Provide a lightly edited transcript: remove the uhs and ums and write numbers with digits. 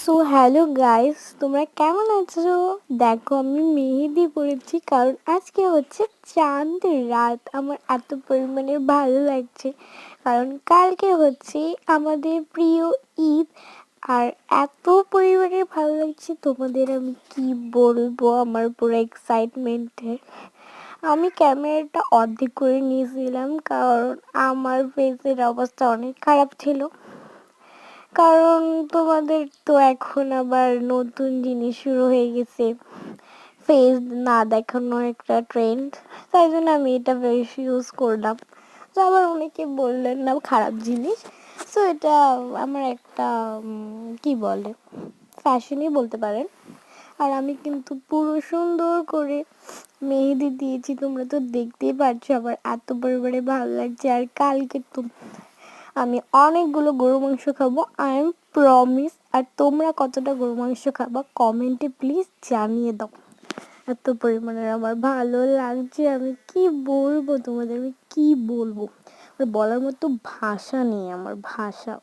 So hello guys, তোমরা কেমন আছো? দেখো আমি মেহেদি পরেছি কারণ আজকে হচ্ছে চাঁদ রাত। আমার এত পরিমাণে ভালো লাগছে কারণ কালকে হচ্ছে আমাদের প্রিয় ঈদ। আর এত পরিমাণে ভালো লাগছে তোমাদের আমি কি বলবো, আমার পুরো এক্সাইটমেন্টে আমি ক্যামেরাটা অর্ধেক করে নিয়েছিলাম কারণ আমার ফেসের অবস্থা অনেক খারাপ ছিল। কারণ তোমাদের তো এখন আবার নতুন জিনিস শুরু হয়ে গেছে, ফেস না দেখানো একটা ট্রেন্ড। তাই জন্য আমি এটা বেশি ইউজ করলাম। তো আবার অনেকে বললেন না খারাপ জিনিস। সো এটা আমার একটা কি বলে ফ্যাশনই বলতে পারেন। আর আমি কিন্তু পুরো সুন্দর করে মেহেদি দিয়েছি, তোমরা তো দেখতেই পারছো। আবার এত পরিমাণে ভালো লাগছে। আর কালকে তো আমি অনেকগুলো গরু মাংস খাবো, আই এম প্রমিস। আর তোমরা কতটা গরু মাংস খাবা কমেন্টে প্লিজ জানিয়ে দাও। এত পরিমাণে আমার ভালো লাগছে, আমি কি বলবো তোমাদের, আমি কি বলবো, বলার মতো ভাষা নেই আমার, ভাষা।